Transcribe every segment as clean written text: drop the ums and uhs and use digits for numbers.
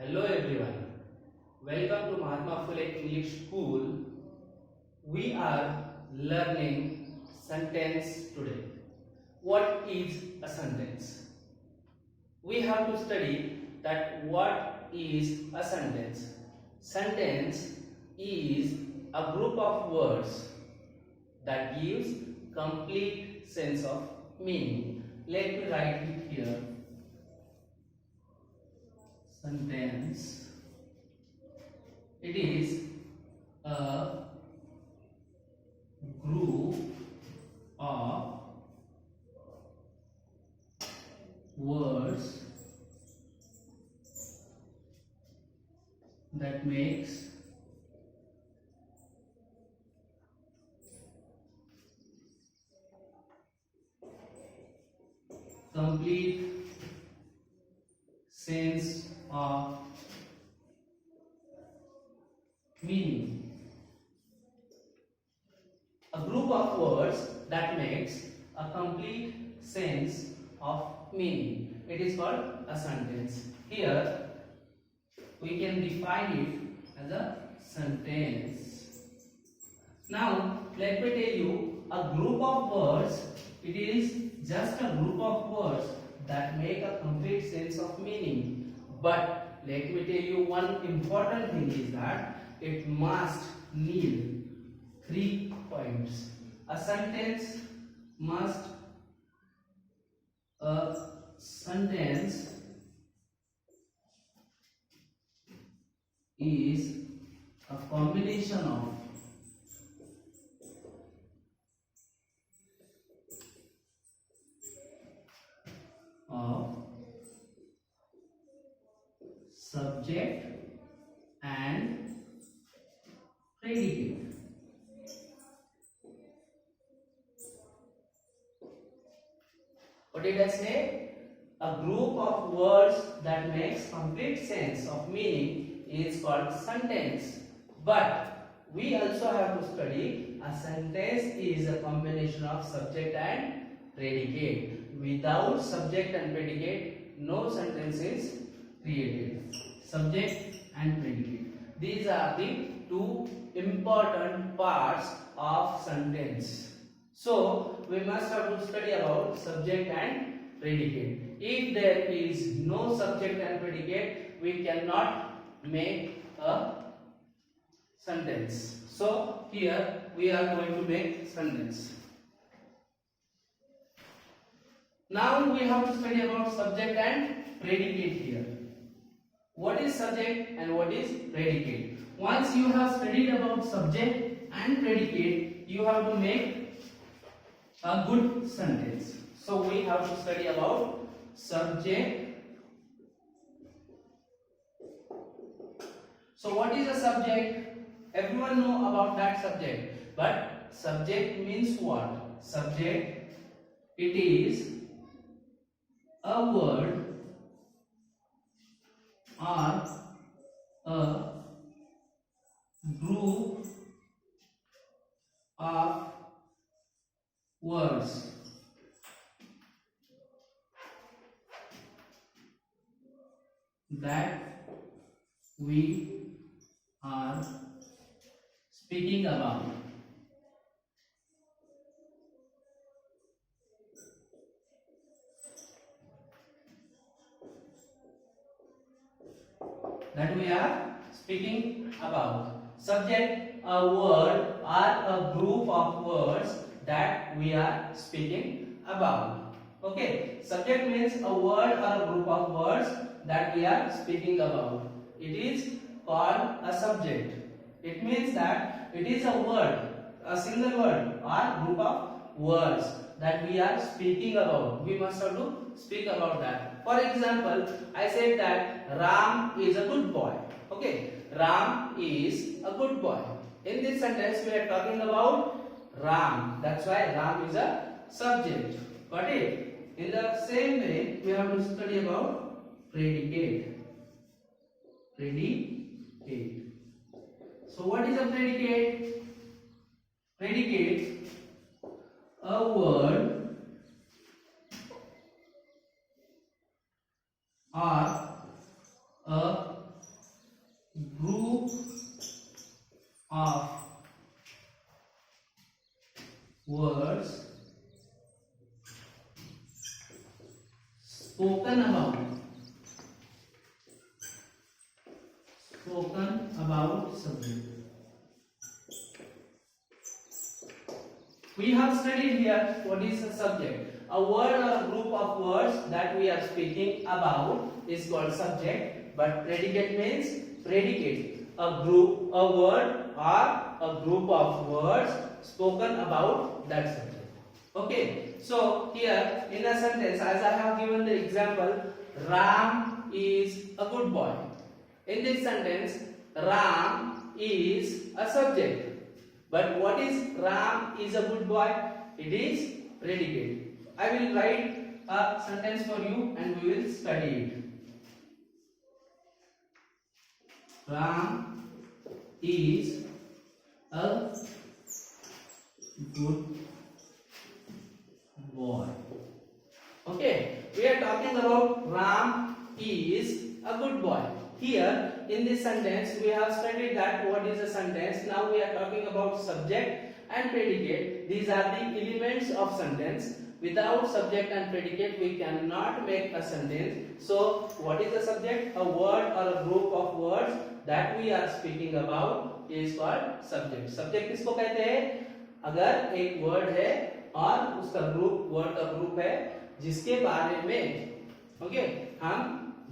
Hello everyone. Welcome to Mahatma Phule English School. We are learning sentence today. What is a sentence? We have to study that what is a sentence. Sentence is a group of words that gives complete sense of meaning. Let me write it here. Sentence. It is a group of words that makes complete sense of meaning. A group of words that makes a complete sense of meaning. It is called a sentence. Here we can define it as a sentence. Now let me tell you, a group of words, it is just a group of words that make a complete sense of meaning. But let me tell you, one important thing is that it must need 3 points. A sentence is a combination of subject and predicate. What did I say? A group of words that makes complete sense of meaning is called sentence. But we also have to study a sentence is a combination of subject and predicate. Without subject and predicate, no sentence is created. Subject and predicate. These are the two important parts of sentence. So we must have to study about subject and predicate. If there is no subject and predicate, we cannot make a sentence. So here we are going to make sentence. Now we have to study about subject and predicate here. What is subject and what is predicate? Once you have studied about subject and predicate, you have to make a good sentence. So we have to study about subject. So what is a subject? Everyone know about that subject. But subject means what? Subject, it is a word or a group of words that we are speaking about. That we are speaking about. Subject, a word or a group of words that we are speaking about. Okay, subject means a word or a group of words that we are speaking about. It is called a subject. It means that it is a word, a single word or group of words that we are speaking about. We must have to speak about that. For example, I said that Ram is a good boy. Okay, Ram is a good boy. In this sentence, we are talking about Ram. That's why Ram is a subject. Got it? In the same way, we have to study about predicate. Predicate. So, what is a predicate? Predicate, a word or a spoken about subject. We have studied here what is a subject. A word or a group of words that we are speaking about is called subject, but predicate means predicate. A group, a word or a group of words spoken about that subject. Okay, so here in a sentence, as I have given the example, Ram is a good boy. In this sentence, Ram is a subject. But what is Ram is a good boy? It is predicate. I will write a sentence for you and we will study it. Ram is a good boy. Okay, we are talking about Ram is a good boy. Here in this sentence we have studied that what is a sentence. Now we are talking about subject and predicate. These are the elements of sentence. Without subject and predicate we cannot make a sentence. So what is a subject? A word or a group of words that we are speaking about is called subject. Subject किसको कहते हैं? अगर एक word है और उसका group, word का group है जिसके बारे में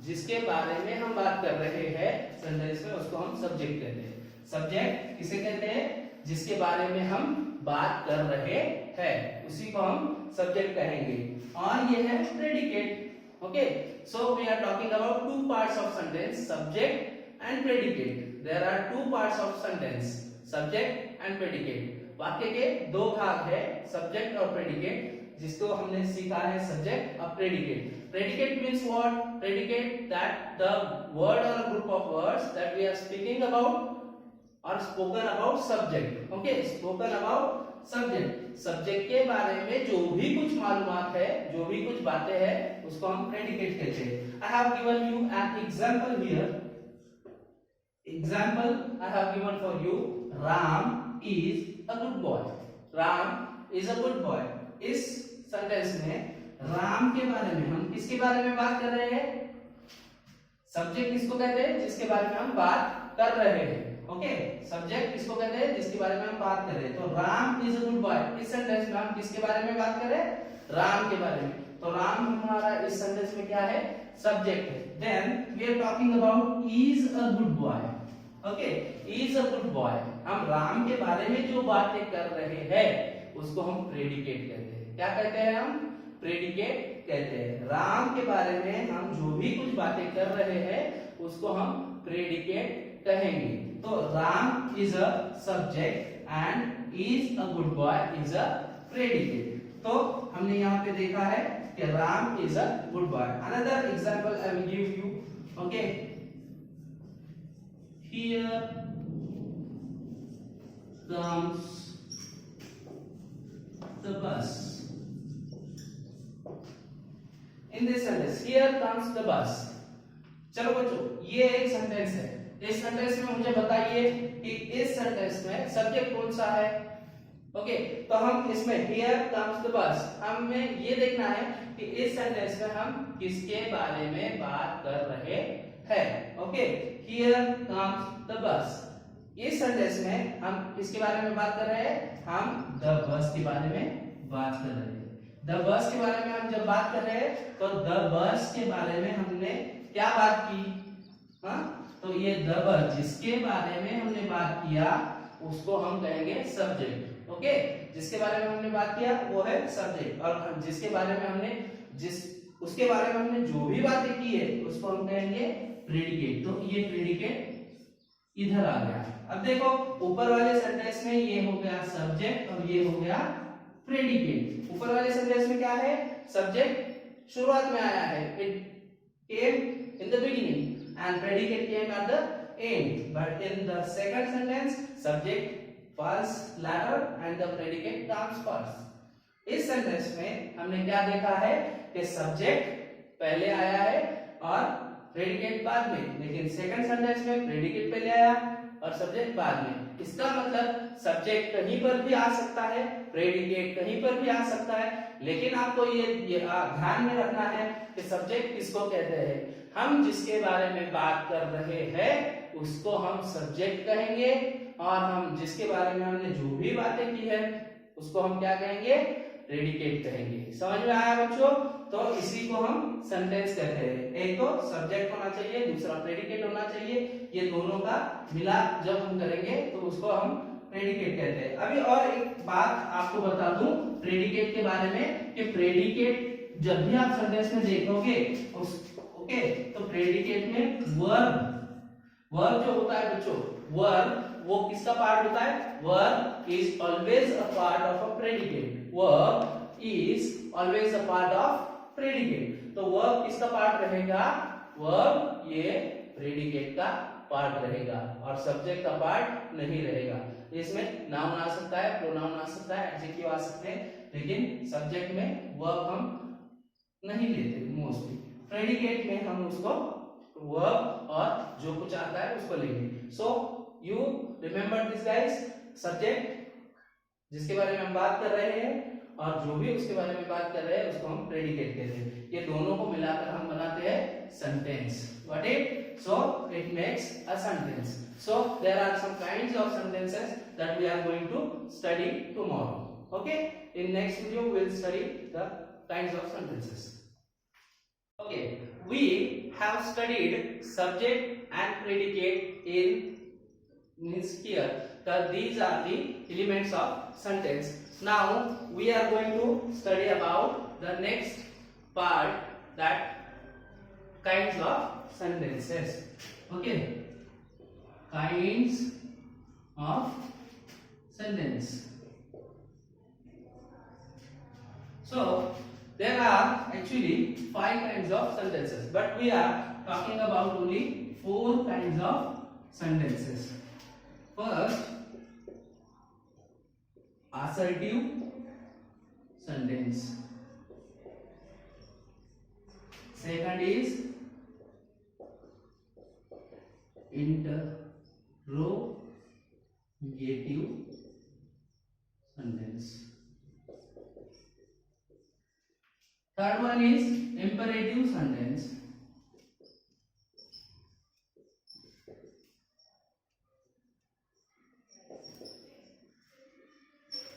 जिसके बारे में हम बात कर रहे हैं सेंटेंस में, उसको हम सब्जेक्ट कहते हैं. सब्जेक्ट किसे कहते हैं? जिसके बारे में हम बात कर रहे हैं उसी को हम सब्जेक्ट कहेंगे. और ये है predicate. Okay, so we are talking about two parts of sentence, subject and predicate. There are two parts of sentence, subject and predicate. वाक्य के दो भाग है, सब्जेक्ट और प्रेडिकेट, जिसको हमने सीखा है सब्जेक्ट और predicate. Predicate means what? Predicate that the word or a group of words that we are speaking about or spoken about subject. Okay, spoken about subject. Subject के बारे में जो भी कुछ मालूमात है, जो भी कुछ बातें हैं, उसको हम predicate कहते हैं. I have given you an example here. Example I have given for you. Ram is a good boy. Ram is a good boy. इस सेंटेंस में राम के बारे में हम किसके बारे में बात कर रहे हैं? सब्जेक्ट किसको कहते हैं? जिसके बारे में हम बात कर रहे हैं. ओके, सब्जेक्ट किसको कहते हैं? जिसके बारे में हम बात कर रहे हैं. तो Ram is a good boy. इस सेंटेंस में हम किसके बारे में बात कर रहे हैं? राम के बारे में. तो राम हमारा इस सेंटेंस में क्या है? सब्जेक्ट है. Then we are talking about is a good boy. Okay, is a good boy. हम राम के बारे में जो बातें कर रहे हैं उसको हम प्रेडिकेट कहते हैं. क्या कहते हैं हम? प्रेडिकेट कहते हैं. राम के बारे में हम जो भी कुछ बातें कर रहे हैं उसको हम प्रेडिकेट कहेंगे. तो Ram is a subject and is a good boy is a predicate. तो हमने यहाँ पे देखा है कि Ram is a good boy. Another example I will give you. Okay, here comes the bus. In this sentence, here comes the bus. चलो बच्चों, ये एक सेंटेंस है. इस सेंटेंस में मुझे बताइए कि इस सेंटेंस में सब्जेक्ट कौन सा है? ओके, तो हम इसमें here comes the bus, हमें ये देखना है कि इस सेंटेंस में हम किसके बारे में बात कर रहे हैं. Okay, here comes the bus. इस सेंटेंस में हम किसके बारे में बात कर रहे हैं? हम the bus के बारे में बात कर रहे हैं. द बस के बारे में हम जब बात कर रहे हैं तो द बस के बारे में हमने क्या बात की? तो ये द बस जिसके बारे में हमने बात किया उसको हम कहेंगे सब्जेक्ट. ओके, जिसके बारे में हमने बात किया वो है सब्जेक्ट, और जिसके बारे में उसके बारे में हमने जो भी बातें की है उसको हम कहेंगे प्रेडिकेट. तो ये प्रेडिकेट इधर आ गया. अब देखो, ऊपर वाले सेंटेंस में ये हो गया सब्जेक्ट और ये हो गया प्रेडिकेट. ऊपर वाले सेंटेंस में क्या है? सब्जेक्ट शुरुआत में आया है, it came in the beginning and predicate came at the end. But in the second sentence subject falls later and the predicate comes first. इस सेंटेंस में हमने क्या देखा है कि सब्जेक्ट पहले आया है और प्रेडिकेट बाद में, लेकिन सेकंड सेंटेंस में प्रेडिकेट पहले आया और सब्जेक्ट बाद में. इसका मतलब सब्जेक्ट कहीं पर भी आ सकता है, प्रेडिकेट कहीं पर भी आ सकता है, लेकिन आपको ये ध्यान में रखना है कि सब्जेक्ट किसको कहते हैं. हम जिसके बारे में बात कर रहे हैं उसको हम सब्जेक्ट कहेंगे, और हम जिसके बारे में हमने जो भी बातें की है उसको हम क्या कहेंगे, प्रेडिकेट कहेंगे। समझ में आया बच्चों? तो इसी को हम सेंटेंस कहते हैं। एक तो सब्जेक्ट होना चाहिए, दूसरा प्रेडिकेट होना चाहिए, ये दोनों का मिलाप जब हम करेंगे तो उसको हम प्रेडिकेट कहते हैं। अभी और एक बात आपको बता दूं प्रेडिकेट के बारे में, कि प्रेडिकेट जब भी आप सेंटेंस में देखोगे ओके, तो प्रेडिकेट में वर्ब जो होता है बच्चों, वर्ब वो किसका पार्ट होता है? Verb is always a part of a predicate. Verb is always a part of predicate. तो वर्ब किसका पार्ट रहेगा? वर्ब ये प्रेडिकेट का पार्ट रहेगा और सब्जेक्ट का पार्ट नहीं रहेगा। इसमें नाउन आ सकता है, प्रोनाउन आ सकता है, एडजेक्टिव आ सकते हैं, लेकिन सब्जेक्ट में वर्ब हम नहीं लेते मोस्टली। प्रेडिकेट में हम उसको वर्ब और जो कुछ आता है उसको लेंगे। So you remember this guys, subject जिसके बारे में हम बात कर रहे हैं और जो भी उसके बारे में बात कर रहे हैं उसको हम प्रेडिकेट कहते हैं। ये दोनों को मिलाकर हम बनाते हैं sentence. Got it? So it makes a sentence. So there are some kinds of sentences that we are going to study tomorrow. Okay? In next video we will study the kinds of sentences. Okay, we have studied subject and predicate in means here that these are the elements of sentence. Now we are going to study about the next part, that kinds of sentences. Okay, kinds of sentence. So there are actually 5 kinds of sentences, but we are talking about only 4 kinds of sentences. First, assertive sentence. Second is interrogative sentence. Third one is imperative sentence.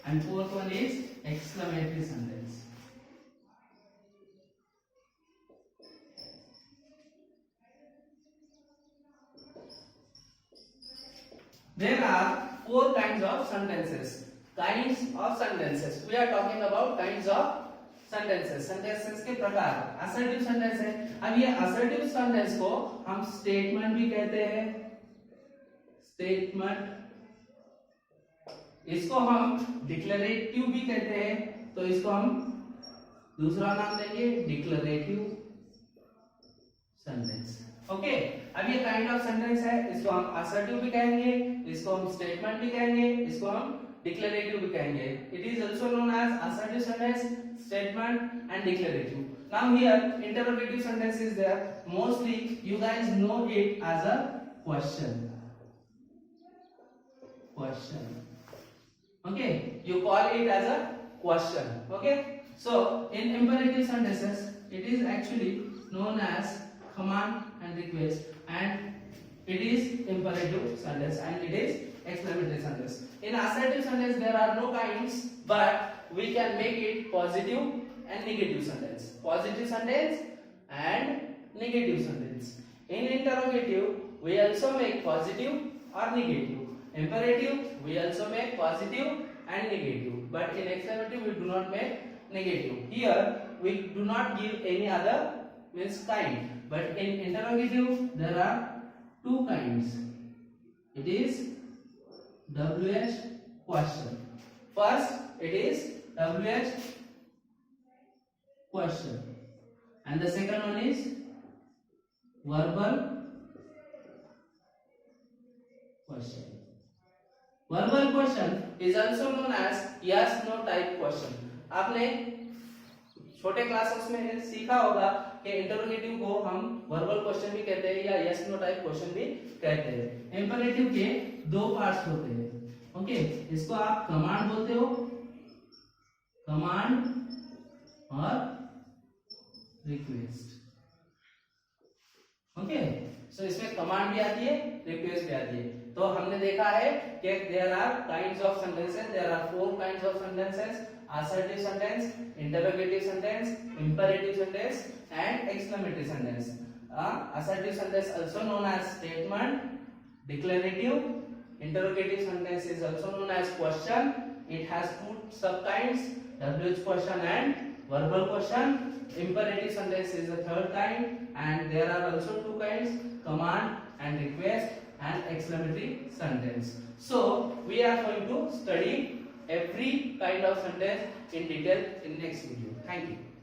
And fourth one is exclamatory sentence. There are 4 kinds of sentences. Kinds of sentences. We are talking about kinds of sentences. Sentences के प्रकार. Assertive sentence है. अब ये assertive sentence को हम statement भी कहते हैं. Statement. इसको हम डिक्लेरेटिव भी कहते हैं, तो इसको हम दूसरा नाम देंगे डिक्लेरेटिव सेंटेंस। ओके, अब ये काइंड ऑफ सेंटेंस है, इसको हम असर्टिव भी कहेंगे, इसको हम स्टेटमेंट भी कहेंगे, इसको हम डिक्लेरेटिव भी कहेंगे। It is also known as assertive sentence, statement and declarative. Now here interrogative sentence is there, mostly you guys know it as a question. Okay, you call it as a question. Okay, so in imperative sentences it is actually known as command and request, and it is imperative sentence and it is exclamatory sentence. In assertive sentence there are no kinds, but we can make it positive and negative sentence, positive sentence and negative sentence. In interrogative we also make positive or negative. Imperative we also make positive and negative, but in exclamative we do not make negative. Here we do not give any other means kind, but in interrogative there are 2 kinds. It is WH question. First it is WH question and the second one is verbal question. Verbal question is also known as yes no type question. आपने छोटे classes में सीखा होगा कि interrogative को हम verbal question भी कहते हैं या यस नो टाइप क्वेश्चन भी कहते हैं। इंपरेटिव के 2 पार्ट्स होते हैं। ओके, इसको आप कमांड बोलते हो, कमांड और रिक्वेस्ट। ओके। सो इसमें कमांड भी आती है, रिक्वेस्ट भी आती है। तो हमने देखा है कि there are kinds of sentences, there are 4 kinds of sentences: assertive sentence, interrogative sentence, imperative sentence and exclamatory sentence. Assertive sentence also known as statement, declarative. Interrogative sentence is also known as question. It has 2 sub kinds: WH question and verbal question. Imperative sentence is the third kind, and there are also 2 kinds: command and request and exclamatory sentence. So we are going to study every kind of sentence in detail in next video. Thank you.